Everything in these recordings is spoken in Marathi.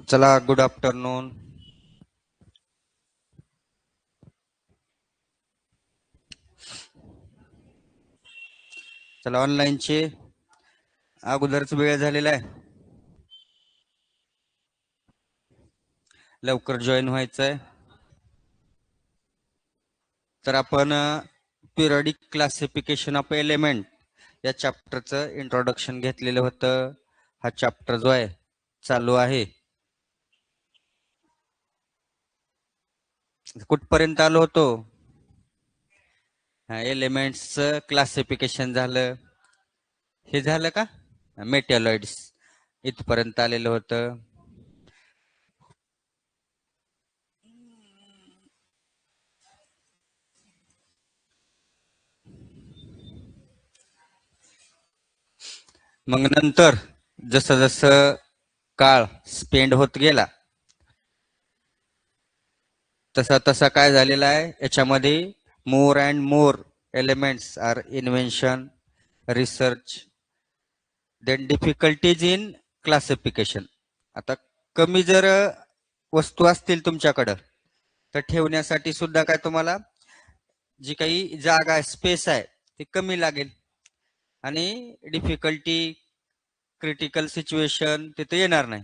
चला, गुड आफ्टरनून. चला, ऑनलाईनचे अगोदरच वेळ झालेला आहे, लवकर जॉईन व्हायचंय. तर आपण पिरियडिक क्लासिफिकेशन ऑफ एलिमेंट या चॅप्टरचं इंट्रोडक्शन घेतलेलं होतं. हा चॅप्टर जो आहे चालू आहे. कुठपर्यंत आलो होतो? एलिमेंट्सचं क्लासिफिकेशन झालं. हे झालं का? मेटॅलॉइड्स इथपर्यंत आलेलं होतं. मग नंतर जसं जसं काळ स्पेंड होत गेला तसा तसा काय झालेला आहे, याच्यामध्ये more and more elements are invention, research, then difficulties in classification. आता कमी जर वस्तू असतील तुमच्याकडं तर ठेवण्यासाठी सुद्धा काय तुम्हाला जी काही जागा आहे, स्पेस आहे, ती कमी लागेल आणि डिफिकल्टी, क्रिटिकल सिच्युएशन तिथे येणार नाही.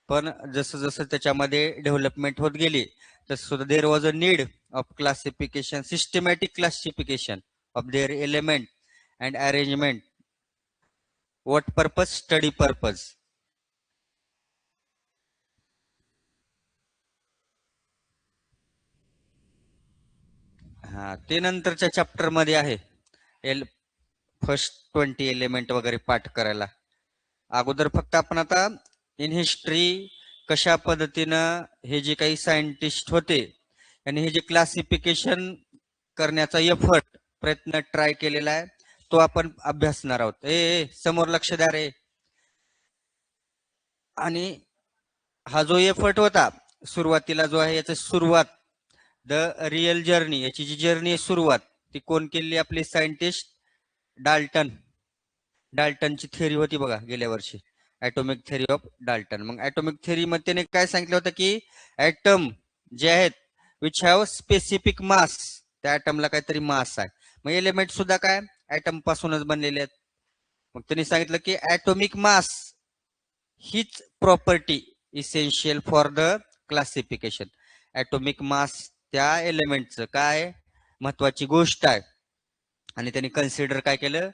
पण जसं जसं त्याच्यामध्ये डेव्हलपमेंट होत गेली तसं सुद्धा there was a need of classification, systematic classification of their element and arrangement. What purpose? Study purpose. हा, ते नंतरच्या चॅप्टर मध्ये आहे. फर्स्ट 20 एलिमेंट वगैरे पाठ करायला. अगोदर फक्त आपण आता इन हिस्ट्री कशा पद्धतीनं हे जे काही सायंटिस्ट होते आणि हे जे क्लासिफिकेशन करण्याचा प्रयत्न ट्राय केलेला आहे तो आपण अभ्यासणार आहोत. समोर लक्ष द्या रे. आणि हा जो एफर्ट होता सुरुवातीला जो आहे, याची सुरुवात, द रिअल जर्नी, याची जी जर्नी आहे सुरुवात, ती कोण केली? आपली सायंटिस्ट डाल्टन. डाल्टनची थेअरी होती बघा गेल्या वर्षी, ॲटॉमिक थेअरी ऑफ डाल्टन. मग ॲटॉमिक थेअरी मध्ये त्याने काय सांगितलं होतं की ॲटम जे आहेत विच हॅव स्पेसिफिक मास, त्या ॲटमला काहीतरी मास आहे. मग एलिमेंट सुद्धा काय ॲटम पासूनच बनलेले आहेत. मग त्यांनी सांगितलं की ॲटॉमिक मास हीच property essential for the classification. Atomic mass त्या एलिमेंटचं काय महत्वाची गोष्ट आहे. आणि त्यांनी कन्सिडर काय केलं?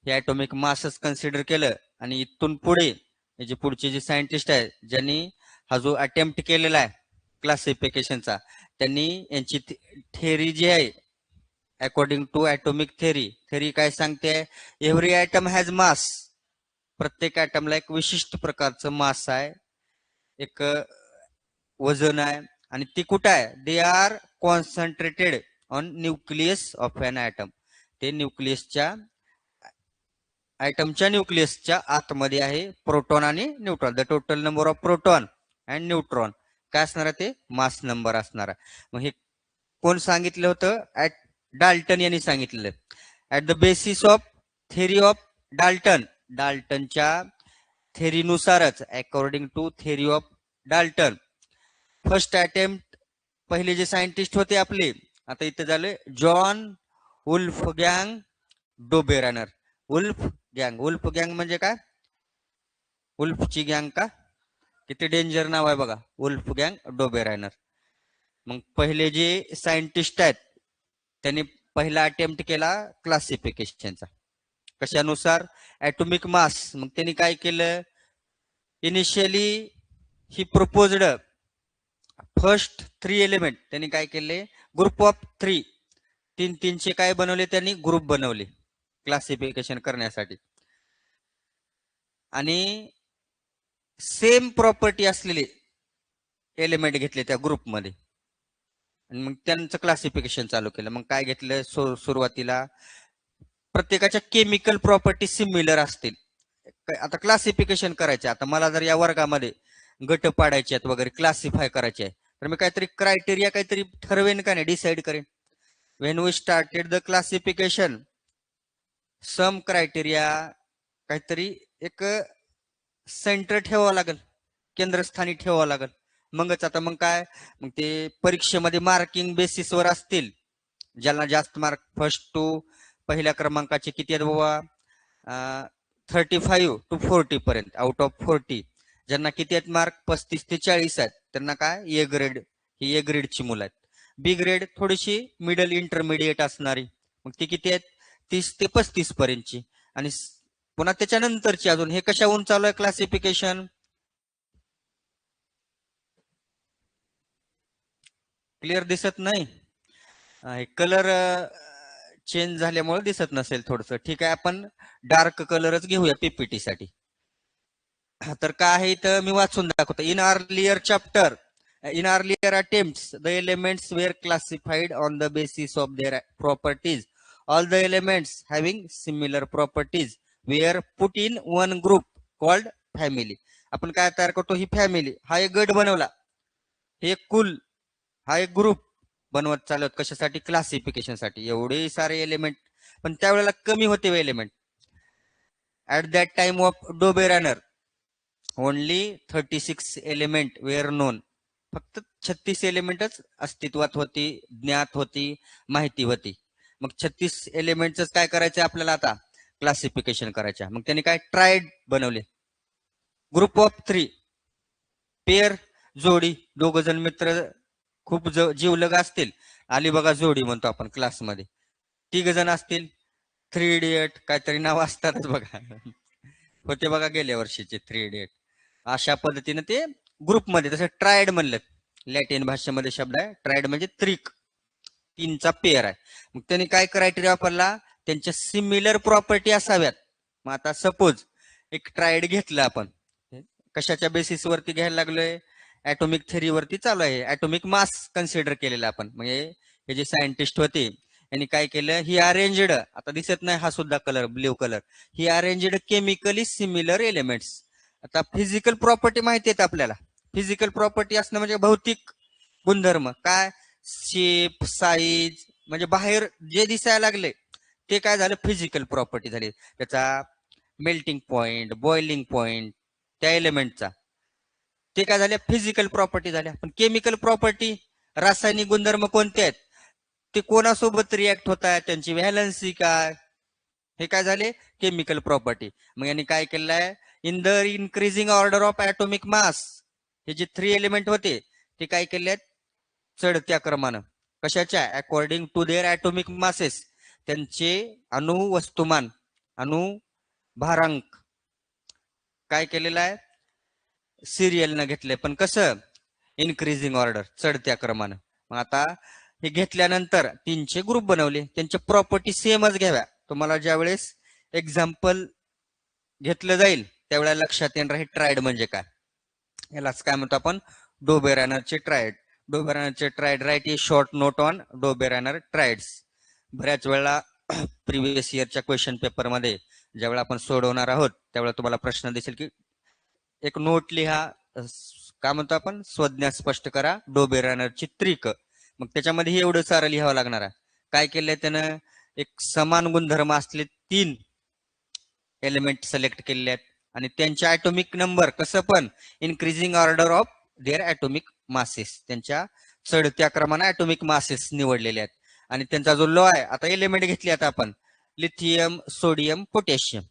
हे ॲटॉमिक मासच कन्सिडर केलं. आणि इथून पुढे हे जे पुढचे जे सायंटिस्ट आहेत ज्यांनी हा जो अटेम्प्ट केलेला आहे क्लासिफिकेशनचा, त्यांनी यांची थेअरी जी आहे अकॉर्डिंग टू ॲटॉमिक थेअरी काय सांगते? एव्हरी ॲटम हॅज मास. प्रत्येक ॲटमला एक विशिष्ट प्रकारचं मास आहे, एक वजन आहे. आणि ती कुठं आहे? They are concentrated on nucleus of an atom. ते न्यूक्लियसच्या ॲटमच्या न्यूक्लियसच्या आतमध्ये आहे प्रोटॉन आणि neutron. The total number of proton and neutron काय असणार आहे? ते मास नंबर असणार आहे. मग हे कोण सांगितलं होतं? डाल्टन यांनी सांगितलेलं. At the basis of theory of Dalton, डाल्टनच्या थेअरीनुसारच, according to theory of Dalton, first attempt, पहिले जे सायंटिस्ट होते आपले, आता इथं झाले जॉन वुल्फगँग डोबेरानर. वुल्फ गँग म्हणजे काय? वुल्फची गँग का? किती डेंजर नाव आहे बघा, वुल्फ गँग डोबेरानर. मग पहिले जे सायंटिस्ट आहेत त्यांनी पहिला अटेम्प्ट केला क्लासिफिकेशनचा. कशानुसार? Atomic mass. मग त्यांनी काय केलं? इनिशियली ही प्रपोज्ड फर्स्ट 3 एलिमेंट त्यांनी काय केले? ग्रुप ऑफ 3, तीन तीनचे काय बनवले? त्यांनी ग्रुप बनवले क्लासिफिकेशन करण्यासाठी. आणि सेम प्रॉपर्टी असलेले एलिमेंट घेतले त्या ग्रुपमध्ये आणि मग त्यांचं क्लासिफिकेशन चालू केलं. मग काय घेतलं? सुरुवातीला प्रत्येकाच्या केमिकल प्रॉपर्टी सिमिलर असतील. आता क्लासिफिकेशन करायचे, आता मला जर या वर्गामध्ये गट पाडायचे आहेत वगैरे, क्लासिफाय करायचे आहे, तर मी काहीतरी क्रायटेरिया काहीतरी ठरवेन का नाही, डिसाईड करेन. When we started the classification, some criteria काहीतरी एक सेंटर ठेवावं लागेल, केंद्रस्थानी ठेवावं लागेल. मगच आता मग काय, मग ते परीक्षेमध्ये मार्किंग बेसिसवर असतील. ज्यांना जास्त मार्क, फर्स्ट टू पहिल्या क्रमांकाचे किती आहेत बाबा, 35 to 40 पर्यंत, आउट ऑफ 40. ज्यांना किती आहेत मार्क, 35 ते 40 आहेत, त्यांना काय ए ग्रेड, ही ए ग्रेडची मुलं आहेत. बी ग्रेड थोडीशी मिडल इंटरमिडिएट असणारी, मग ती किती आहेत, 30 ते 35 पर्यंतची. आणि पुन्हा त्याच्यानंतरची अजून, हे कशाहून चालू आहे क्लासिफिकेशन, क्लिअर दिसत नाही, कलर चेंज झाल्यामुळे दिसत नसेल थोडस. ठीक आहे, आपण डार्क कलरच घेऊया पीपीटी साठी. तर काय आहे इथं मी वाचून दाखवतो. In earlier chapter, in earlier attempts, the elements were classified on the basis of their properties. All the elements having similar properties were put in one group called family. आपण काय तयार करतो, ही फॅमिली, हा एक गट बनवला, हे कुल, हा एक ग्रुप बनवत चालत. कशासाठी, क्लासिफिकेशन साठी. एवढे सारे एलिमेंट, पण त्यावेळेला कमी होते element. At that time of Dobereiner only 36 element were known. फक्त 36 एलिमेंटच अस्तित्वात होती, ज्ञात होती, माहिती होती. मग 36 एलिमेंटच काय करायचं आपल्याला आता, क्लासिफिकेशन करायचं. मग त्यांनी काय ट्रायड बनवले, ग्रुप ऑफ 3, पेअर, जोडी, दोघ जण मित्र खूप जीवलग असतील, आली बघा जोडी म्हणतो आपण क्लासमध्ये. 3 जण असतील, 3 इडियट काहीतरी नाव असतातच बघा, होते बघा गेल्या वर्षीचे 3 इडियट. अशा पद्धतीने ते ग्रुपमध्ये, तसं ट्रायड म्हणलं, लॅटिन भाषेमध्ये शब्द आहे ट्रायड, म्हणजे त्रिक, 3चा पेअर आहे. मग त्यांनी काय क्रायटेरिया वापरला, त्यांच्या सिमिलर प्रॉपर्टी असाव्यात. मग आता सपोज एक ट्रायड घेतलं आपण, कशाच्या बेसिसवरती घ्यायला लागलोय, ऍटॉमिक थेरीवरती चालू आहे, ऍटॉमिक मास कन्सिडर केलेला आपण. म्हणजे हे जे सायंटिस्ट होते यांनी काय केलं, ही अरेंजड, आता दिसत नाही हा सुद्धा कलर, ब्ल्यू कलर, ही अरेंजड केमिकली सिमिलर एलिमेंट्स. आता फिजिकल प्रॉपर्टी माहिती आहेत आपल्याला, फिजिकल प्रॉपर्टी असणं म्हणजे भौतिक गुणधर्म, काय, शेप, साईज, म्हणजे बाहेर जे दिसायला लागले ते काय झालं, फिजिकल प्रॉपर्टी झाली. त्याचा मेल्टिंग पॉइंट, बॉइलिंग पॉइंट त्या एलिमेंटचा, ते काय झाल्या, फिजिकल प्रॉपर्टी झाल्या. पण केमिकल प्रॉपर्टी, रासायनिक गुणधर्म कोणते आहेत, ते कोणासोबत रिॲक्ट होत आहेत, त्यांची व्हॅलन्सी काय, हे काय झाले, केमिकल प्रॉपर्टी. मग यांनी काय केलं आहे, in the increasing order of atomic mass, हे जे 3 एलिमेंट होते ते काय केले आहेत, चढत्या क्रमानं, कशाच्या, according to their atomic masses, त्यांचे अणु वस्तुमान, अणु भारांक काय केलेलं आहे, सिरियल न घेतले, पण कसं, इन्क्रीजिंग ऑर्डर, चढत्या क्रमानं. मग आता हे घेतल्यानंतर 3चे ग्रुप बनवले, त्यांच्या प्रॉपर्टी सेमच घ्याव्या. तुम्हाला ज्या वेळेस एक्झाम्पल घेतलं जाईल त्यावेळेला लक्षात येणार हे ट्रायड म्हणजे काय. यालाच काय म्हणतो आपण, डोबेरानरचे ट्रायड. डोबेरानरचे triad, write a short note on Dobereiner triads. बऱ्याच वेळा प्रिव्हियस इयरच्या क्वेश्चन पेपरमध्ये ज्यावेळेला आपण सोडवणार आहोत त्यावेळेला तुम्हाला प्रश्न दिसेल की एक नोट लिहा, काय म्हणतो आपण, संज्ञा स्पष्ट करा, डोबेरानरची त्रिक. मग त्याच्यामध्ये एवढं सारं लिहावं लागणार आहे. काय केलंय त्यानं, एक समान गुणधर्म असले 3 एलिमेंट सिलेक्ट केलेले आहेत आणि त्यांच्या ऍटॉमिक नंबर कसं पण increasing order of their atomic masses, त्यांच्या चढत्या क्रमाने ऍटॉमिक मासेस निवडलेले आहेत. आणि त्यांचा जो लॉ आहे, आता एलिमेंट घेतले आता आपण, लिथियम, सोडियम, पोटॅशियम,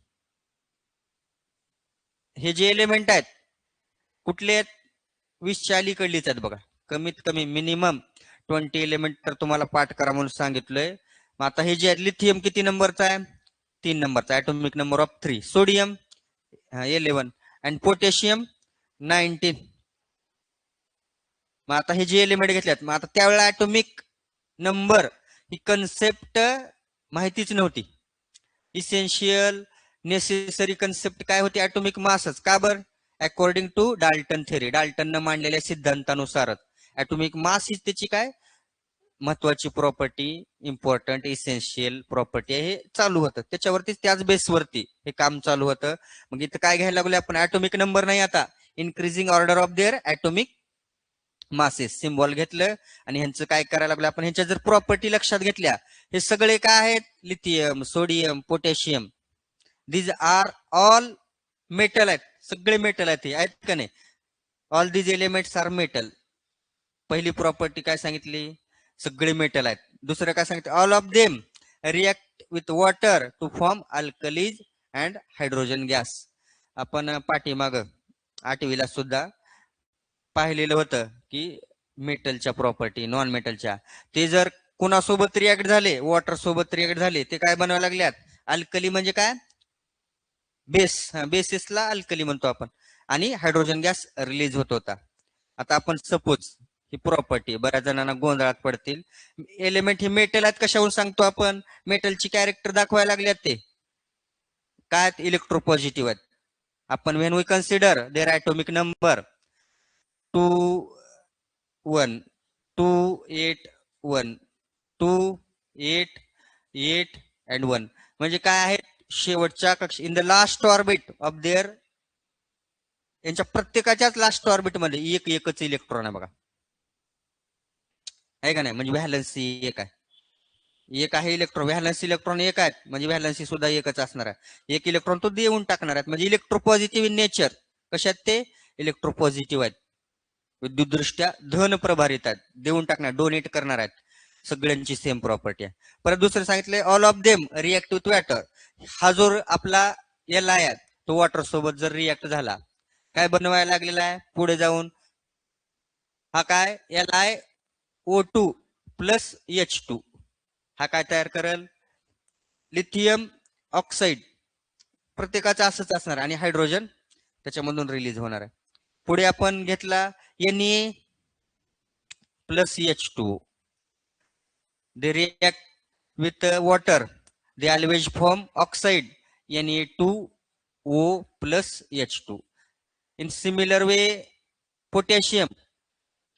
हे जे एलिमेंट आहेत कुठले आहेत, 20च्या अलीकडलीच आहेत बघा. कमीत कमी मिनिमम 20 एलिमेंट तर तुम्हाला पाठ करा म्हणून सांगितलंय. मग आता हे जे आहेत, लिथियम किती नंबरचा आहे, 3 नंबरचा, ऍटॉमिक नंबर ऑफ 3. सोडियम 11 आणि पोटॅशियम 19. मग आता हे जे एलिमेंट घेतल्यात, मग आता त्यावेळेला ऍटॉमिक नंबर ही कन्सेप्ट माहितीच नव्हती. इसेन्शियल नेसेसरी कन्सेप्ट काय होती, ऍटॉमिक मासच. का बर, अकॉर्डिंग टू डाल्टन थेरी, डाल्टननं मांडलेल्या सिद्धांतानुसारच ऍटॉमिक मास ही त्याची काय महत्वाची प्रॉपर्टी, इम्पॉर्टंट इसेन्शियल प्रॉपर्टी हे चालू होतं, त्याच्यावरती त्याच बेसवरती हे काम चालू होतं. मग इथं काय घ्यायला लागलो आपण, ऍटॉमिक नंबर नाही, आता increasing order of their atomic masses symbol घेतलं आणि ह्यांचं काय करायला लागलं आपण, ह्यांच्या जर प्रॉपर्टी लक्षात घेतल्या, हे सगळे काय आहेत, lithium, sodium, potassium, these are all metal आहेत, सगळे मेटल आहेत, हे आहेत का नाही, all these elements are metal. पहिली प्रॉपर्टी काय सांगितली, सगळे मेटल आहेत. दुसरं काय सांगितलं, all of them react with water to form alkalies and hydrogen gas. आपण पाठीमाग 8वीला सुद्धा पाहिलेलं होतं की मेटलच्या प्रॉपर्टी, नॉन मेटलच्या, ते जर कुणासोबत रिॲक्ट झाले, वॉटर सोबत रिॲक्ट झाले, ते काय बनवायला लागल्यात, अल्कली म्हणजे काय, बेस, बेसिसला अल्कली म्हणतो आपण, आणि हायड्रोजन गॅस रिलीज होत होता. आता आपण सपोज ही प्रॉपर्टी, बऱ्याच जणांना गोंधळात पडतील, एलिमेंट हे मेटल आहेत कशावरून सांगतो आपण, मेटलची कॅरेक्टर दाखवायला लागल्यात, ते काय इलेक्ट्रोपॉझिटिव्ह आहेत. आपण when we consider their atomic number 2 1 2 8 1 2 8 8 and 1 म्हणजे काय आहे, शेवटच्या कक्ष, in the last orbit of their, यांच्या प्रत्येकाच्याच लास्ट ऑर्बिट मध्ये एकच इलेक्ट्रॉन आहे बघा, आहे का नाही, म्हणजे व्हॅलन्सी एक आहे, एक आहे इलेक्ट्रॉन, व्हॅलन्सी इलेक्ट्रॉन एक आहेत, म्हणजे व्हॅलन्सी सुद्धा एकच असणार आहे, एक इलेक्ट्रॉन तो देऊन टाकणार आहेत, म्हणजे इलेक्ट्रोपॉझिटिव्ह इन नेचर. कशात ते इलेक्ट्रोपॉझिटिव्ह आहेत, विद्युतदृष्ट्या धन प्रभारित आहेत, देऊन टाकणार, डोनेट करणार आहेत, सगळ्यांची सेम प्रॉपर्टी आहे. परत दुसरं सांगितलंय, all of them react with water. हा जो आपला एल आहे तो वॉटर सोबत जर रिएक्ट झाला, काय बनवायला लागलेला आहे पुढे जाऊन, हा काय LiO2 प्लस H2, हा काय तयार करेल, लिथियम ऑक्साईड, प्रत्येकाचं असंच असणार, आणि हायड्रोजन त्याच्यामधून रिलीज होणार आहे. पुढे आपण घेतला Na plus H2, they react with water, they always form oxide Na2O plus H2. In similar way, potassium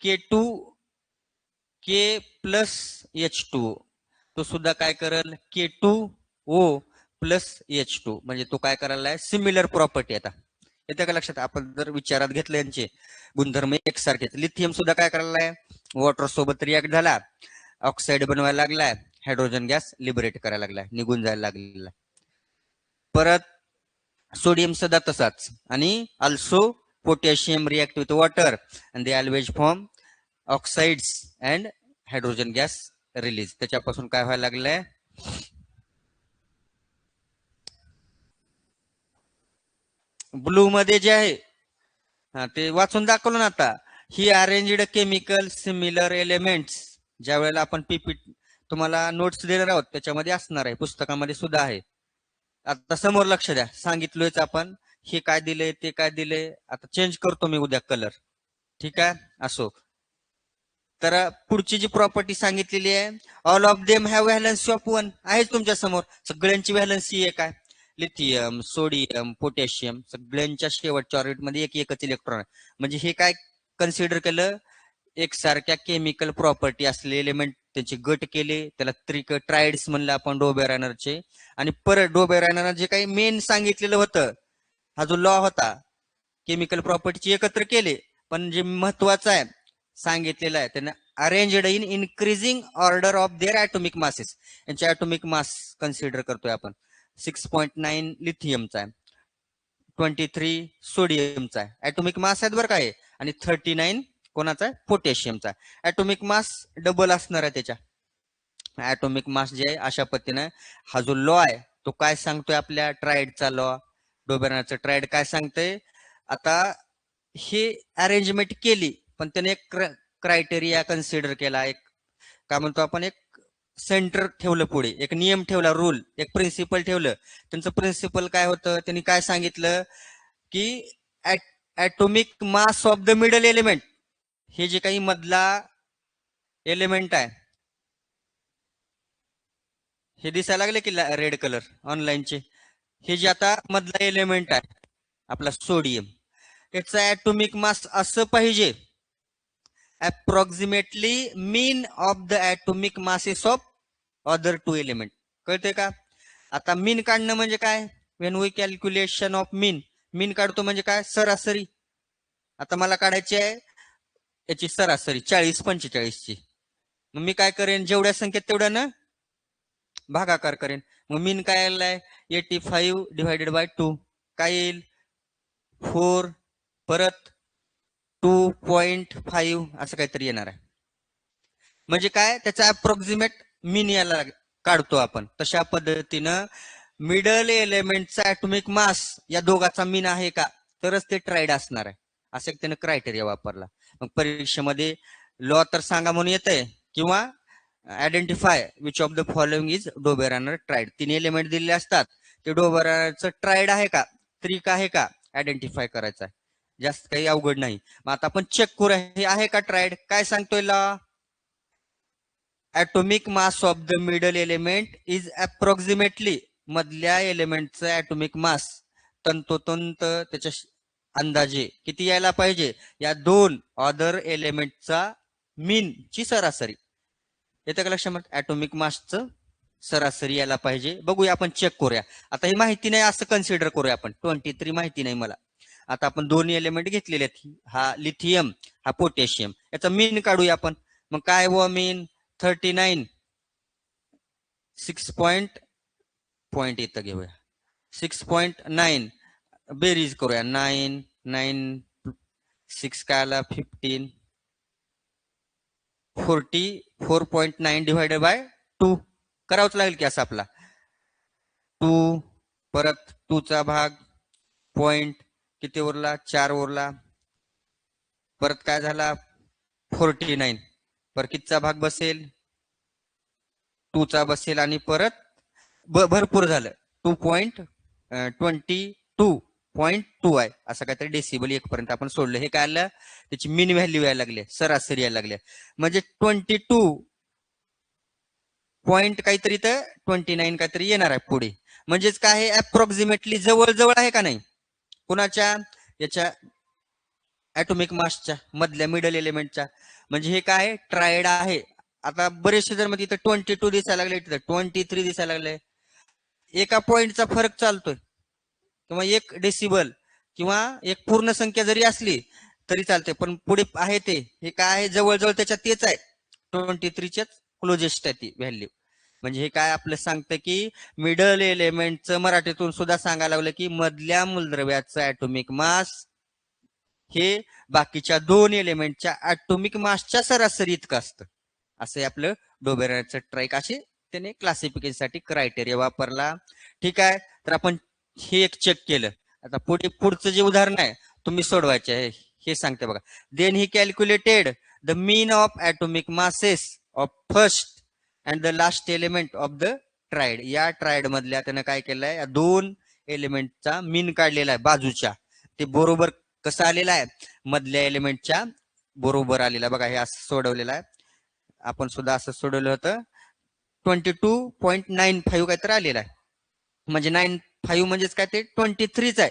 K2K plus H2, तो सुद्धा काय करेल, K2O प्लस H2, म्हणजे तो काय करायला आहे, सिमिलर प्रॉपर्टी. आता येते का लक्षात, आपण जर विचारात घेतलं यांचे गुणधर्म एकसारखेच, लिथियम सुद्धा काय करायला आहे, वॉटर सोबत रिॲक्ट झाला, ऑक्साईड बनवायला लागलाय, हायड्रोजन गॅस लिबरेट करायला लागलाय, निघून जायला लागलेला. परत सोडियम सुद्धा तसाच, आणि also potassium react with water and they always form oxides and hydrogen gas release. त्याच्यापासून काय व्हायला लागलंय, ब्लू मध्ये जे आहे ते वाचून दाखवलं ना आता, ही अरेंज्ड केमिकल सिमिलर एलिमेंट्स, ज्या वेळेला आपण पीपीटी तुम्हाला नोट्स देणार आहोत त्याच्यामध्ये असणार आहे, पुस्तकामध्ये सुद्धा आहे. आता समोर लक्ष द्या, सांगितलोयच आपण, हे काय दिले ते काय दिले, आता चेंज करतो मी उद्या कलर, ठीक आहे, असो. तर पुढची जी प्रॉपर्टी सांगितलेली आहे, all of them have valency of 1, आहे तुमच्या समोर, सगळ्यांची व्हॅलन्सी एक आहे, लिथियम, सोडियम, पोटॅशियम, सगळ्यांच्या शेवटच्या ऑर्बिटमध्ये एकच इलेक्ट्रॉन आहे. म्हणजे हे काय कन्सिडर केलं, एकसारख्या केमिकल प्रॉपर्टी असलेले एलिमेंट, त्याचे गट केले, त्याला ट्रायड्स म्हणलं आपण डो बेरायनरचे, आणि परत डो बेरायनर जे काही मेन सांगितलेलं होतं, हा जो लॉ होता, केमिकल प्रॉपर्टीचे एकत्र केले, पण जे महत्वाचं आहे सांगितलेलं आहे त्यांना, arranged in increasing order of their atomic masses. यांचे ॲटॉमिक मास कन्सिडर करतोय आपण, 6.9 लिथियमचा आहे, 23 सोडियमचा आहे, ॲटॉमिक मास आहेत बरं काय, आणि 39 कोणाचा आहे, पोटॅशियमचा. ॲटॉमिक मास डबल असणार आहे त्याच्या, ॲटॉमिक मास जे आहे अशा पद्धतीने. हा जो लॉ आहे तो काय सांगतोय, आपल्या ट्रायडचा लॉ, डोबेरानरचं ट्रायड काय सांगतंय, आता हे अरेंजमेंट केली, पण त्याने एक क्रायटेरिया कन्सिडर केला, एक काय म्हणतो आपण, एक सेंटर ठेवलं पुढे, एक नियम ठेवला, रूल, एक प्रिन्सिपल ठेवलं. त्यांचं प्रिन्सिपल काय होतं, त्यांनी काय सांगितलं की atomic mass of the middle element, हे जे काही मधला एलिमेंट आहे, हे दिसायला लागले की रेड कलर ऑनलाईनचे, हे जे आता मधला एलिमेंट आहे आपला सोडियम, याचा ॲटॉमिक मास असं पाहिजे approximately mean of the atomic masses of other two element. कळते का? आता मीन काढणं म्हणजे काय? When we calculation of mean, mean काढतो म्हणजे काय? सरासरी. आता मला काढायची आहे याची सरासरी 40-45 ची. मग मी काय करेन? जेवढ्या संख्येत तेवढ्या ना भागाकार करेन. मग मीन काय आलाय? 85 डिवायडेड बाय 2 काय येईल? 4 परत 2.5 असं काहीतरी येणार आहे. म्हणजे काय? त्याचा अप्रॉक्सिमेट मीन याला काढतो आपण. तशा पद्धतीनं मिडल एलिमेंटचा ऍटॉमिक मास या दोघाचा मीन आहे का, तरच ते ट्राईड असणार आहे. असं एक त्यानं क्रायटेरिया वापरला. मग परीक्षेमध्ये लॉ तर सांगा म्हणून येतंय, किंवा identify which of the following is Dobereiner triad. 3 element दिलेले असतात, ते डोबेरानरचं ट्राईड आहे का, त्रिक आहे का, आयडेंटिफाय करायचं आहे. जास्त काही अवघड नाही. मग आता आपण चेक करूया हे आहे का ट्राईड. काय सांगतोय law? Atomic mass of the middle element is approximately, मधल्या एलिमेंटचं ऍटोमिक मास तंतोतंत त्याच्या अंदाजे किती यायला पाहिजे? या दोन अदर एलिमेंटचा मीन ची सरासरी. येतं का लक्षात? ऍटोमिक मासचं सरासरी यायला पाहिजे. बघूया, आपण चेक करूया. आता ही माहिती नाही असं कन्सिडर करूया आपण. 23 माहिती नाही मला. आता आपण दोन एलिमेंट घेतलेले आहेत, हा लिथियम, हा पोटॅशियम. याचा मीन काढूया आपण. मग काय व मीन? 39 6 पॉइंट इथं घेऊया 6.9. बेरीज करूया. 9 9 6 काय आला? 15 44.9 डिवायडेड बाय 2 करावंच लागेल की असं. आपला 2 परत 2 चा भाग पॉइंट किती उरला? 4 उरला. परत काय झाला? 49. परत कितीचा भाग बसेल? 2 चा बसेल. आणि परत भरपूर झालं 2.22.2 आहे असं काहीतरी डेसिबल 1 पर्यंत आपण सोडलं. हे काय आलं? त्याची मिन व्हॅल्यू यायला लागली, सरासरी यायला लागली. म्हणजे 22 पॉइंट काहीतरी तर 29 काहीतरी येणार आहे पुढे. म्हणजेच काय आहे? अप्रॉक्सिमेटली जवळ आहे का नाही? कुणाच्या? याच्या ऍटोमिक मासच्या, मधल्या मिडल एलिमेंटच्या. म्हणजे हे काय? ट्रायड आहे. आता बरेचसे जर मध्ये इथं 22 दिसायला लागले, इथं 23 दिसायला लागले. एका पॉइंटचा फरक चालतोय, किंवा 1 डेसिबल किंवा एक पूर्ण संख्या जरी असली तरी चालते. पण पुढे आहे ते, हे काय आहे? जवळजवळ त्याच्यात तेच आहे. 23च्याच क्लोजेस्ट आहे ती व्हॅल्यू. म्हणजे हे काय आपलं सांगतं की मिडल एलिमेंटचं मराठीतून सुद्धा सांगायला लागलं की मधल्या मूलद्रव्याचं ऍटोमिक मास हे बाकीच्या दोन एलिमेंटच्या ऍटोमिक मासच्या सरासरी इतकं असतं. असं आपलं डोबेरानरचं ट्राईक. असे त्याने क्लासिफिकेशनसाठी क्रायटेरिया वापरला. ठीक आहे. तर आपण हे एक चेक केलं. आता पुढचं जे उदाहरण आहे तुम्ही सोडवायचे आहे, हे सांगते बघा. Then he calculated the mean of atomic masses of first and the last element of the triad. या ट्रायड मधल्या त्यानं काय केलंय? या दोन एलिमेंटचा मीन काढलेला आहे बाजूच्या. ते बरोबर कसं आलेला आहे? मधल्या एलिमेंटच्या बरोबर आलेला. बघा, हे असं सोडवलेलं आहे. आपण सुद्धा असं सोडवलं होतं. 22.95 काहीतरी आलेला आहे. म्हणजे 95 म्हणजेच काय? ते 23च आहे.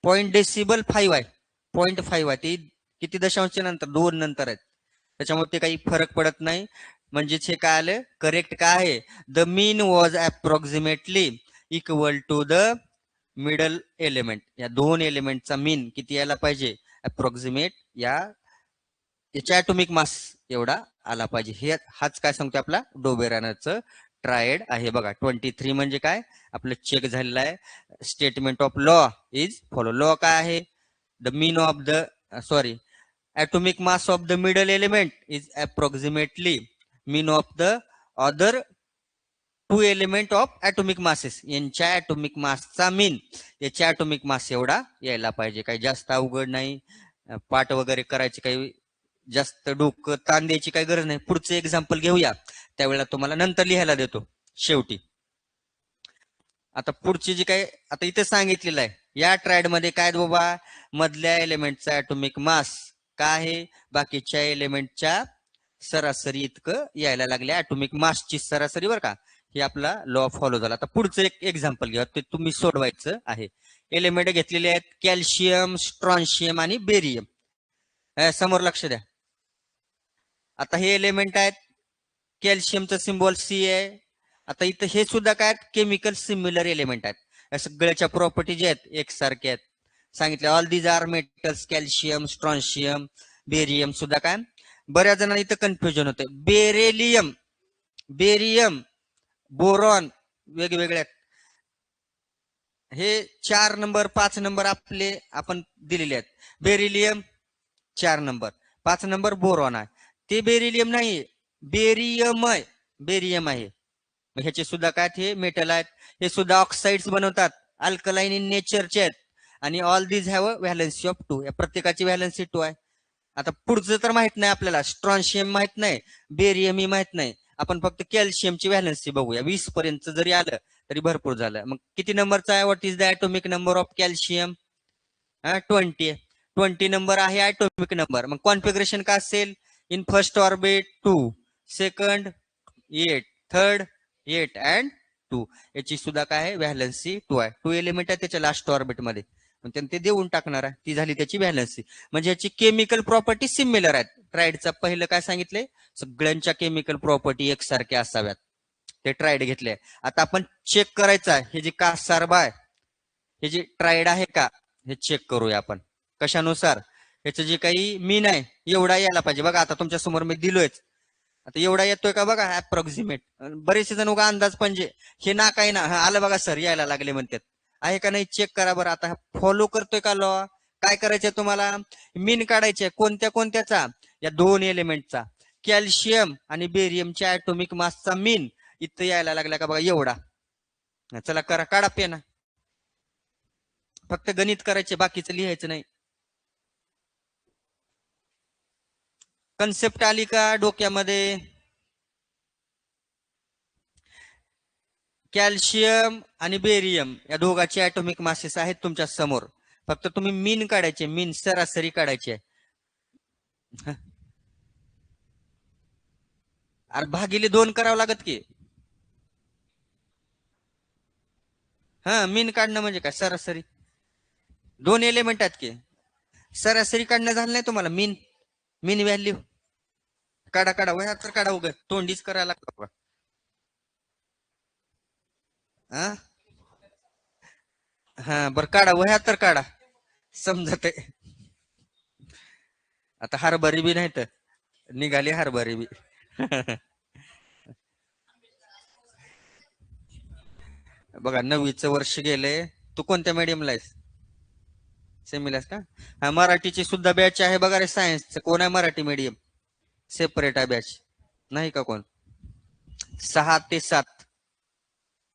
पॉइंट डेसिबल 5 आहे. 0.5 आहे. ते किती दशांशच्या नंतर? 2 नंतर आहेत. त्याच्यामुळे ते काही फरक पडत नाही. म्हणजेच हे काय आलं? करेक्ट काय आहे? The mean was approximately equal to the middle element. या दोन एलिमेंटचा मीन किती यायला पाहिजे? अप्रॉक्सिमेट याच्या ऍटोमिक मास एवढा आला पाहिजे. हे हाच काय सांगतो आपला डोबेरानरचं ट्रायड आहे. बघा, 23 म्हणजे काय? आपलं चेक झालेलं आहे. Statement of law is follow. Law काय आहे? The mean of the atomic mass of the middle element is approximately mean of the other two element of atomic masses. यांच्या atomic massचा मीन याच्या atomic mass एवढा यायला पाहिजे. काही जास्त अवघड नाही. पाठ वगैरे करायची काही जास्त डोकं ताण द्यायची काही गरज नाही. पुढचं एक्झाम्पल घेऊया, त्यावेळेला तुम्हाला नंतर लिहायला देतो शेवटी. आता पुढची जी काही आता इथे सांगितलेलं आहे, या ट्रायड मध्ये काय बाबा? मधल्या एलिमेंटचा ऍटोमिक मास काय आहे? बाकीच्या एलिमेंटच्या सरासरी इतकं यायला लागले. ऍटोमिक मासची सरासरी, बरं का? हे आपला लॉ फॉलो झाला. आता पुढचं एक एक्झाम्पल घ्या, ते तुम्ही सोडवायचं आहे. एलिमेंट घेतलेले आहेत कॅल्शियम, स्ट्रॉन्शियम आणि बेरियम. समोर लक्ष द्या. आता हे एलिमेंट आहेत, कॅल्शियमचं सिम्बॉल सी आहे. आता इथं हे सुद्धा काय केमिकल सिमिलर एलिमेंट आहेत. या सगळ्याच्या प्रॉपर्टी ज्या आहेत एकसारख्या आहेत. सांगितलं all these are metals, calcium, strontium, barium सुद्धा काय. बऱ्याच जणांना इथं कन्फ्युजन होते. बेरेलियम, बेरियम, बोरॉन वेगवेगळे आहेत. हे 4 नंबर 5 नंबर आपले आपण दिलेले आहेत. बेरिलियम 4 नंबर, 5 नंबर बोरॉन आहे. ते बेरिलियम नाही, बेरियम आहे, बेरियम आहे. ह्याचे सुद्धा काय हे मेटल आहेत. हे सुद्धा ऑक्साइड्स बनवतात, अल्कलाइन इन नेचरचे आहेत. आणि all these have a valency of 2. या प्रत्येकाची व्हॅलन्सी 2 आहे. आता पुढचं तर माहित नाही आपल्याला, स्ट्रॉन्शियम माहित नाही, बेरियम ही माहित नाही. आपण फक्त कॅल्शियमची व्हॅलन्सी बघूया. 20 पर्यंत जरी आलं तरी भरपूर झालं. मग किती नंबरचा आहे, what is the atomic number of calcium? 20. 20 number आहे ॲटॉमिक नंबर. मग कॉन्फिगरेशन काय असेल? In first orbit 2, second 8, third 8 and 2. याची सुद्धा काय आहे, व्हॅलन्सी 2 आहे. 2 एलिमेंट आहे त्याच्या लास्ट ऑर्बिट मध्ये, त्यांनी ते देऊन टाकणार आहे. ती झाली त्याची व्हॅलन्सी. म्हणजे याची केमिकल प्रॉपर्टी सिमिलर आहेत. ट्राईडचा पहिलं काय सांगितलंय, सगळ्यांच्या केमिकल प्रॉपर्टी एकसारख्या असाव्यात. ते ट्राईड घेतले. आता आपण चेक करायचं आहे, हे जे कासारबा आहे हे जे ट्राईड आहे का हे चेक करूया आपण. कशानुसार? ह्याचं जे काही मीन आहे एवढा यायला पाहिजे. बघा आता तुमच्या समोर मी दिलोयच, आता एवढा येतोय का बघा अप्रॉक्सिमेट. बरेचसे जण उगा अंदाज म्हणजे हे ना काही ना आलं बघा सर यायला लागले म्हणतात. आहे का नाही चेक करा बरं. आता फॉलो करतोय का लॉ? काय करायचंय तुम्हाला? मीन काढायचे. कोणत्या कोणत्याचा? या 2 एलिमेंटचा, कॅल्शियम आणि बेरियमच्या ॲटॉमिक मासचा मीन इथं यायला लागला का बघा एवढा. चला करा, काढा पेना. फक्त गणित करायचे, बाकीचं लिहायचं नाही. कन्सेप्ट आली का डोक्यामध्ये? कॅल्शियम आणि बेरियम या दोघांचे ॲटॉमिक मासेस आहेत तुमच्या समोर. फक्त तुम्ही मीन काढायचे, मीन सरासरी काढायचे. अरे भागिले 2 करावं लागत की. मीन काढणं म्हणजे काय, सरासरी. 2 एलिमेंट आहेत की, सरासरी काढणं झालं नाही तुम्हाला? मीन, मीन व्हॅल्यू काढा, काढा वह्या तर काढा. उगा तोंडीच करायला लागतं. बरं काढा वह्या तर काढा, समजत. आता हरभरी बी नाही तर निघाली हरभरी बी. बघा 9वीचं वर्ष गेले. तू कोणत्या मीडियमला आहेस? सेमीलास का? मराठीची सुद्धा बॅच आहे बघा रे. सायन्सचं कोण आहे मराठी मीडियम? सेपरेट आहे बॅच. नाही का कोण? 6 ते 7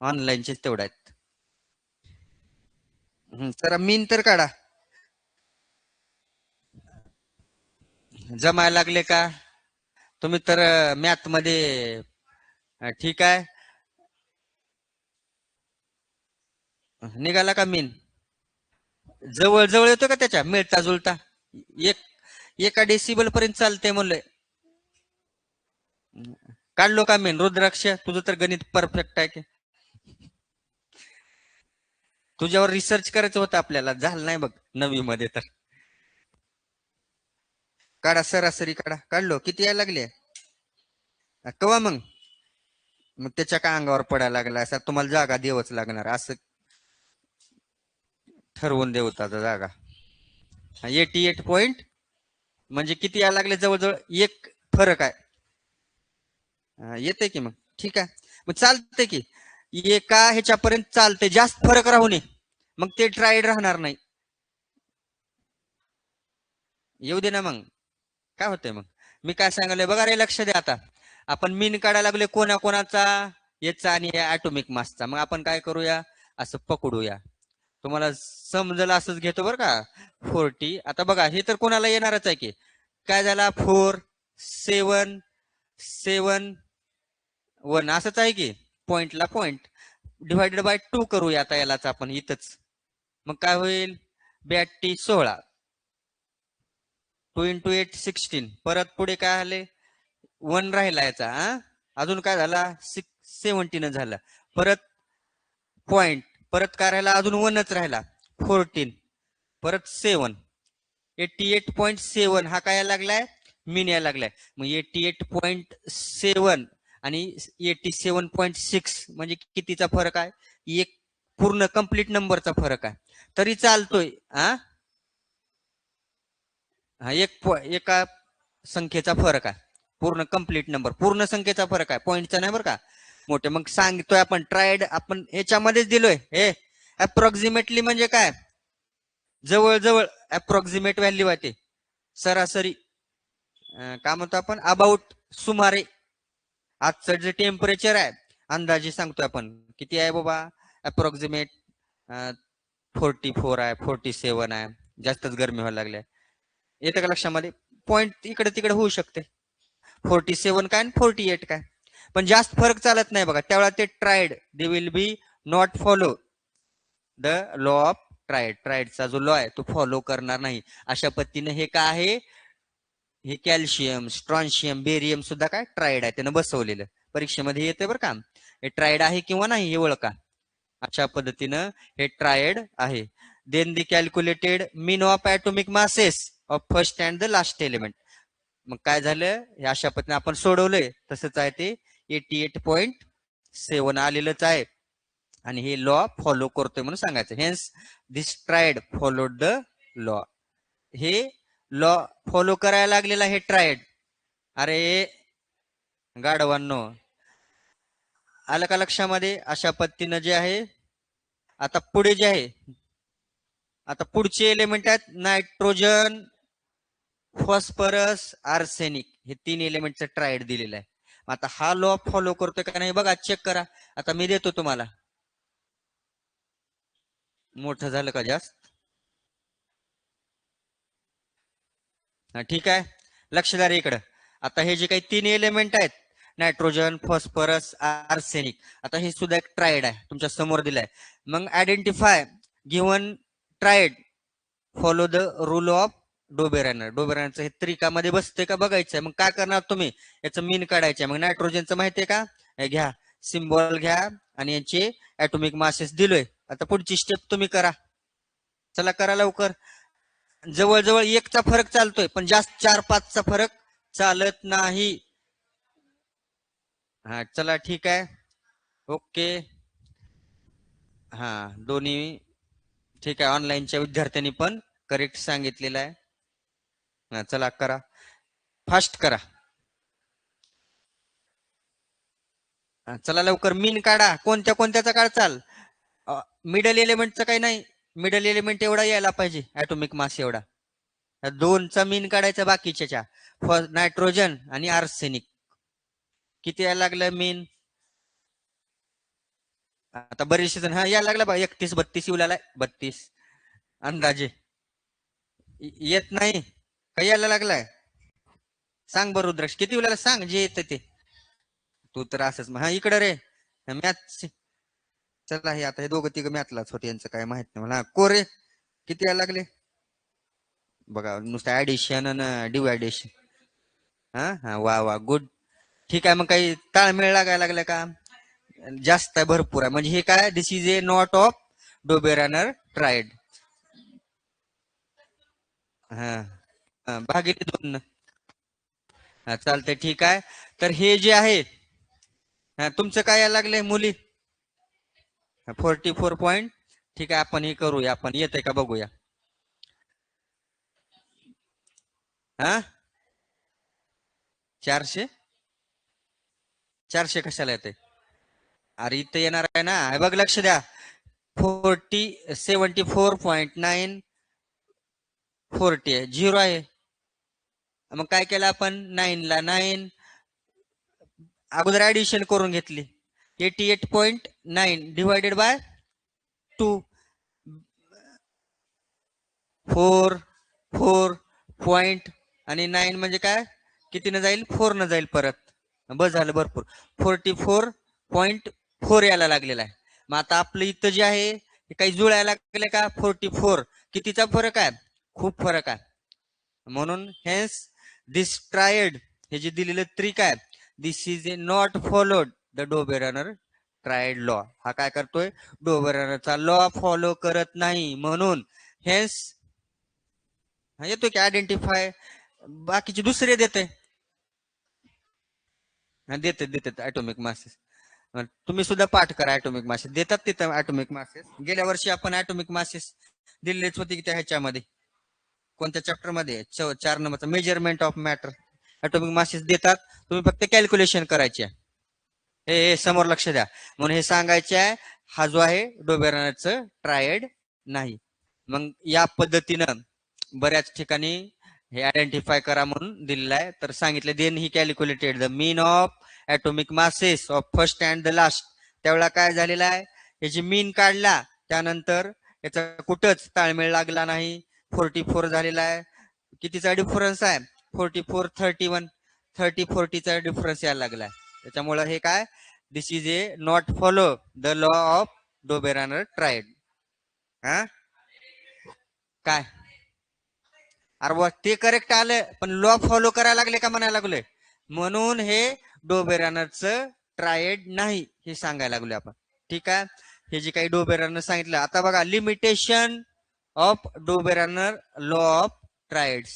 ऑनलाईनचे तेवढ्या आहेत. जरा मीन तर काढा. जमायला लागले का तुम्ही तर मॅथ मध्ये? ठीक आहे. निघाला का मीन? जवळ जवळ येतो का त्याच्या, मिळता जुळता? एक एका डेसिबल पर्यंत चालते म्हणलंय. काढलो का मीन? रुद्राक्ष तुझं तर गणित परफेक्ट आहे की. तुझ्यावर रिसर्च करायचं होतं आपल्याला, झालं नाही बघ 9वी मध्ये तर. काढा सरासरी काढा. काढलो किती यायला लागले कवा? मग मग त्याच्या काय अंगावर पडायला लागला असं तुम्हाला जागा देवच लागणार असं ठरवून देवताचा जागा. 88 पॉइंट म्हणजे किती यायला लागले? जवळजवळ एक फरक आहे. येते की मग ठीक आहे. मग चालते की एका ह्याच्यापर्यंत चालते, जास्त फरक राहू नये मग ते ट्राईड राहणार नाही. येऊ दे ना मग, काय होतंय मग. मी काय सांगलोय बघा रे, लक्ष द्या. आता आपण मीन काढायला लागले कोणाकोणाचा, याचा आणि या ॲटॉमिक मासचा. मग आपण काय करूया, असं पकडूया. तुम्हाला समजलं असंच घेतो बरं का. 40. आता बघा हे तर कोणाला येणारच आहे की. काय झाला? 4 7 7 1 असंच आहे की. पॉइंटला पॉइंट डिवायडेड बाय 2 करूया आता यालाच आपण इथंच. मग काय होईल? 82 16. 2 × 8 16. परत पुढे काय आले? 1 राहिला याचा. अजून काय झाला? 17 झालं. परत पॉइंट, परत काय राहिला? अजून 1च राहिला. 14. परत 7. 88.7 हा काय लागलाय? मीन यायला लागलाय. मग 88.7 आणि 87.6 म्हणजे कितीचा फरक आहे? एक पूर्ण कंप्लीट नंबरचा फरक आहे. तरी चालतोय. हा एका संख्येचा फरक आहे. पूर्ण कंप्लीट नंबर, पूर्ण संख्येचा फरक आहे, पॉईंटचा नाही बरं का मोठे. मग सांगतोय आपण ट्रायड, आपण ह्याच्यामध्येच दिलोय. हे अप्रॉक्सिमेटली म्हणजे काय? जवळजवळ अप्रॉक्सिमेट व्हॅल्यू आहे ते, सरासरी. काय म्हणतो आपण? अबाउट, सुमारे. आजचं जे टेम्परेचर आहे, अंदाजे सांगतोय आपण किती आहे बाबा, अप्रॉक्सिमेट 44 आहे, 47 आहे. जास्तच गरमी व्हायला लागल्या. येतं का लक्षामध्ये? पॉईंट इकडे तिकडे होऊ शकते. 47 काय आणि 48 काय, पण जास्त फरक चालत नाही बघा. त्यावेळेला ते triad, they will be not follow the law of triad. ट्रायडचा जो लॉ आहे तो फॉलो करणार नाही. अशा पद्धतीने हे काय आहे? हे कॅल्शियम, स्ट्रॉन्शियम, बेरियम सुद्धा काय ट्रायड आहे, त्यानं बसवलेलं. परीक्षेमध्ये येते बरं का. हे ट्रायड आहे किंवा नाही हे ओळखा. अशा पद्धतीनं हे ट्रायड आहे. Then the calculated mean of atomic masses of first and the last element. मग काय झालं? हे अशा पद्धतीने आपण सोडवलंय, तसंच आहे ते. 88.7 आलेलंच आहे आणि हे लॉ फॉलो करतोय म्हणून सांगायचं. Hence this triad followed the law. हे लॉ फॉलो करायला लागलेला हे ट्रायड. अरे गाढवांनो, आलं का लक्षामध्ये? अशा पद्धतीनं जे आहे. आता पुढे जे आहे, आता पुढचे एलिमेंट आहेत नायट्रोजन, फॉस्फरस, आर्सेनिक. हे 3 एलिमेंटचं ट्रायड दिलेलं आहे. आता हा लॉ फॉलो करतोय का नाही बघा, चेक करा. आता मी देतो तुम्हाला. मोठं झालं का जास्त? ठीक आहे, लक्ष द्या रे इकडं. आता हे जे काही 3 एलिमेंट आहेत, नायट्रोजन, फॉस्फरस, आर्सेनिक, आता हे सुद्धा एक ट्रायड आहे, तुमच्या समोर दिलाय. मग identify given triad follow the rule of Dobereiner. डोबेरानरचं हे त्रिकामध्ये बसते का बघायचंय. मग काय करणार तुम्ही? याचं मीन काढायचंय. मग नायट्रोजनचं माहितीये का? घ्या, सिम्बॉल घ्या आणि यांचे ऍटॉमिक मासेस दिलोय. आता पुढची स्टेप तुम्ही करा. चला करा लवकर. जवळजवळ एकचा फरक चालतोय, पण जास्त 4-5चा फरक चालत नाही. हा चला ठीक आहे, ओके. हा दोन्ही ठीक आहे. ऑनलाईनच्या विद्यार्थ्यांनी पण करेक्ट सांगितलेलं आहे. चला करा, फास्ट करा. चला लवकर मीन काढा. कोणत्या कोणत्याचा काढ चाल? मिडल एलिमेंटचं काही नाही. मिडल एलिमेंट एवढा यायला पाहिजे, ऍटॉमिक मास एवढा. 2चा मीन काढायचा बाकीच्या, नायट्रोजन आणि आर्सेनिक. किती यायला लागलं मीन? आता बरेचसे जण हा यायला लागला बा, 31-32 येऊ लागलाय. 32 अंदाजे येत नाही काही यायला लागलाय. सांग बरं रुद्राक्ष, किती वेळाला सांग जे येतं ते. तू तर असंच. हा इकडे रे, मॅथ. चला हे आता हे दोघं तिघं मॅथलाच होते, यांचं काय माहित नाही मला. कोरे किती यायला लागले बघा, नुसतं ऍडिशन आणि डिवायडेशन. हा हा, वा वा, गुड. ठीक आहे. मग काही ताळमेळ लागायला लागला का? जास्त आहे, भरपूर आहे. म्हणजे हे काय? This is a not of Dobereiner triad. हा भागिले 2. हा चालतंय, ठीक आहे. तर हे जे आहे, तुमचं काय यायला लागलंय मुली? 44 पॉईंट. ठीक आहे, आपण हे करूया. आपण येते का बघूया. हा 400 कशाला येते? अरे इथं येणार आहे ना, हे बघ लक्ष द्या. 74.9 40 आहे, 0 आहे. मग काय केलं आपण? 9 ला 9 अगोदर ऍडिशन करून घेतली. 88.9 डिवायडेड बाय 2. 4 पॉइंट आणि 9 म्हणजे काय? कितीनं जाईल? 4 न जाईल परत. बस झालं, भरपूर. 44.4 यायला लागलेला आहे. मग आता आपलं इथं जे आहे हे काही जुळायला लागले का? 44 कितीचा फरक आहे? खूप फरक आहे. म्हणून हेन्स दिस ट्रायड, हे जे दिलेलं त्रिक आहे, this is a not followed the Dobereiner triad law. हा काय करतोय? डोबेरानरचा लॉ फॉलो करत नाही. म्हणून हेन्स येतो की आयडेंटिफाय बाकीचे दुसरे देते देतात ऍटॉमिक मासेस. तुम्ही सुद्धा पाठ करा. ऍटॉमिक मासेस देतात तिथं. ऍटॉमिक मासेस गेल्या वर्षी आपण ऍटॉमिक मासेस दिलेच होते की त्या ह्याच्यामध्ये कोणत्या चॅप्टर मध्ये 4 नंबरचा measurement of matter. Atomic masses देतात, तुम्ही फक्त कॅल्क्युलेशन करायचे. हे समोर लक्ष द्या. म्हणून हे सांगायचे आहे हा जो आहे डोबेरानचं ट्रायड नाही. मग या पद्धतीनं बऱ्याच ठिकाणी हे आयडेंटिफाय करा म्हणून दिलेलं आहे. तर सांगितलं then he calculated the mean of atomic masses of first and the last. त्यावेळेला काय झालेलं आहे, याची मीन काढला, त्यानंतर याचा कुठंच ताळमेळ लागला नाही. 44 झालेला आहे. कितीचा डिफरन्स आहे? 44 31. 30-40चा डिफरन्स यायला लागलाय. त्याच्यामुळे हे काय, this is a not follow the law of Dobereiner triad. हा काय अरे ते करेक्ट आलं, पण लॉ फॉलो करायला लागले का म्हणायला लागलोय. म्हणून हे डोबेरानरचं ट्रायड नाही हे सांगायला लागलोय आपण. ठीक आहे. हे जे काही डोबेरानर सांगितलं. आता बघा limitation of Dobereiner law of triads.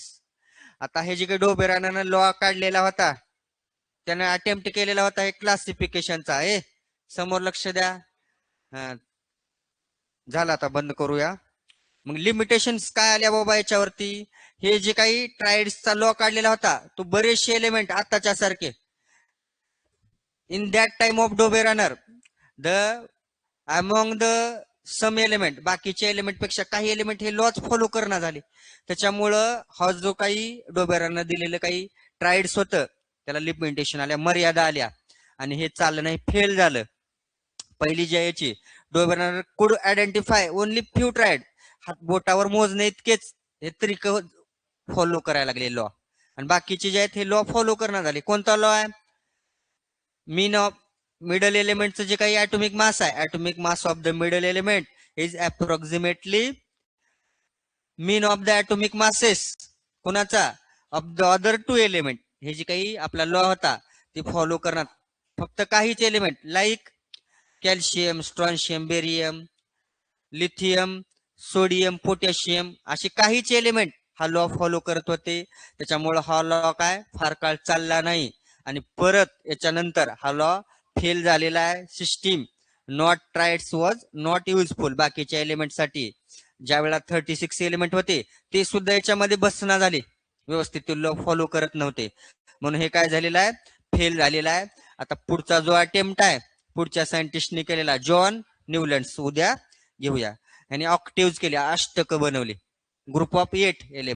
आता हे जे काही डोबेरानर लॉ काढलेला होता, त्याने अटेम्प्ट केलेला होता हे क्लासिफिकेशनचा आहे. समोर लक्ष द्या. झालं, आता बंद करूया. मग लिमिटेशन काय आल्या बाबा याच्यावरती. हे जे काही ट्रायड्सचा लॉ काढलेला होता तो बरेचसे एलिमेंट आताच्या सारखे in that time of Dobereiner the among the some element, बाकीचे एलिमेंट पेक्षा काही एलिमेंट हे लॉच फॉलो करणं झाले. त्याच्यामुळं हा जो काही डोबेरानर दिलेलं काही ट्रायड्स होतं त्याला लिमिटेशन आल्या, मर्यादा आल्या आणि हे चाललं नाही, फेल झालं. पहिली जी याची डोबेरानर कुड आयडेंटिफाय ओनली फ्यू ट्रायड, हात बोटावर मोजणे इतकेच हे त्रिक फॉलो करायला लागले लॉ. आणि बाकीचे जे आहेत हे लॉ फॉलो करणं झाले. कोणता लॉ आहे? मीन ऑफ मिडल एलिमेंटचं जे काही ऍटॉमिक मास आहे, atomic mass of the middle element is approximately mean of the atomic masses कोणाचा, ऑफ द अदर 2 एलिमेंट. हे जे काही आपला लॉ होता ते फॉलो करणार. फक्त काहीच element like calcium, strontium, barium, lithium, sodium, potassium असे काहीच एलिमेंट हा लॉ फॉलो करत होते. त्याच्यामुळे हा लॉ काय फार काळ चालला नाही आणि परत याच्यानंतर हा लॉ फेल झालेला आहे. System not triads was not useful. बाकीच्या एलिमेंट साठी ज्या वेळेला 36 एलिमेंट होते ते सुद्धा याच्यामध्ये बसना झाले, व्यवस्थित लॉ फॉलो करत नव्हते. म्हणून हे काय झालेलं आहे, फेल झालेला आहे. आता पुढचा जो अटेम्प्ट आहे पुढच्या सायंटिस्टने केलेला जॉन न्यूलँड्स, उद्या घेऊया. आणि ऑक्टिव्ह केले, अष्टक बनवले, ग्रुप ऑफ 8 एलिमेंट.